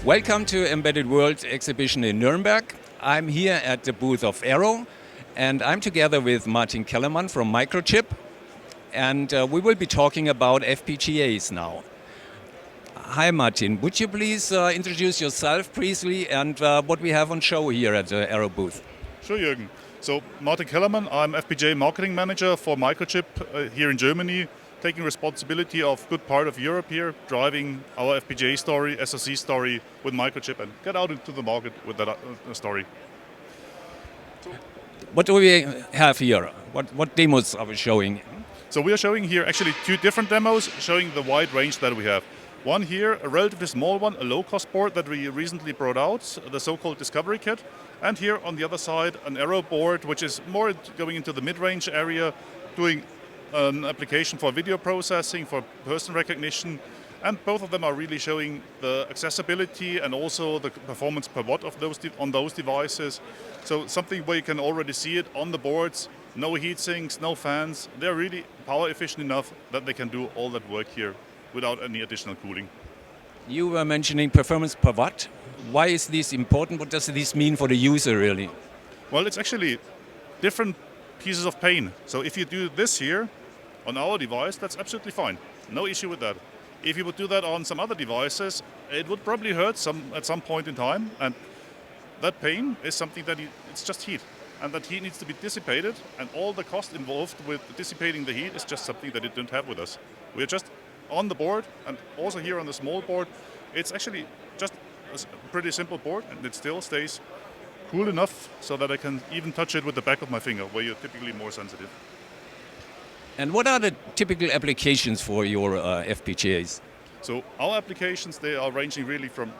Welcome to Embedded World exhibition in Nuremberg. I'm here at the booth of Aero, and I'm together with Martin Kellermann from Microchip, and we will be talking about FPGAs now. Hi Martin, would you please introduce yourself briefly and what we have on show here at the Aero booth? Sure, Jürgen. So, Martin Kellermann, I'm FPGA marketing manager for Microchip here in Germany, taking responsibility of good part of Europe here, driving our FPGA story, SoC story with Microchip and get out into the market with that story. What do we have here? What demos are we showing? So we are showing here actually two different demos showing the wide range that we have. One here, a relatively small one, a low-cost board that we recently brought out, the so-called Discovery Kit. And here on the other side, an Aero board, which is more going into the mid-range area, doing an application for video processing, for person recognition. And both of them are really showing the accessibility and also the performance per watt of on those devices. So something where you can already see it on the boards, no heat sinks, no fans. They're really power efficient enough that they can do all that work here without any additional cooling. You were mentioning performance per watt. Why is this important? What does this mean for the user really? Well, it's actually different pieces of pain. So if you do this here on our device, that's absolutely fine. No issue with that. If you would do that on some other devices, it would probably hurt at some point in time. And that pain is something that it's just heat. And that heat needs to be dissipated. And all the cost involved with dissipating the heat is just something that it don't have with us. We're just on the board, and also here on the small board, it's actually just a pretty simple board, and it still stays cool enough so that I can even touch it with the back of my finger, where you're typically more sensitive. And what are the typical applications for your FPGAs? So our applications, they are ranging really from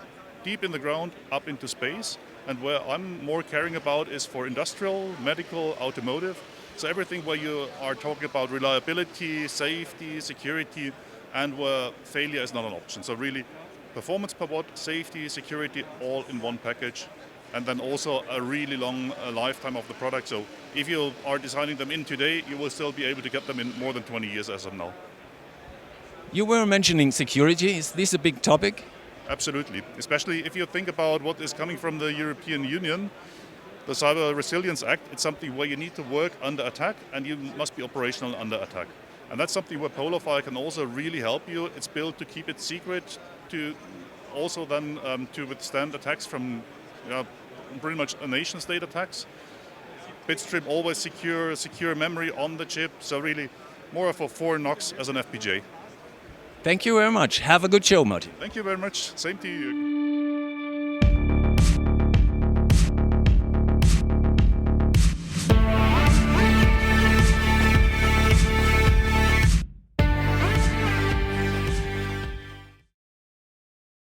deep in the ground up into space, and where I'm more caring about is for industrial, medical, automotive. So everything where you are talking about reliability, safety, security, and where failure is not an option. So really, performance per watt, safety, security, all in one package. And then also a really long lifetime of the product. So if you are designing them in today, you will still be able to get them in more than 20 years as of now. You were mentioning security. Is this a big topic? Absolutely. Especially if you think about what is coming from the European Union, the Cyber Resilience Act, it's something where you need to work under attack and you must be operational under attack. And that's something where PolarFire can also really help you. It's built to keep it secret, to also then to withstand attacks from pretty much a nation-state attacks. Bitstream always secure memory on the chip, so really more of a 4 knocks as an FPGA. Thank you very much. Have a good show, Martin. Thank you very much. Same to you.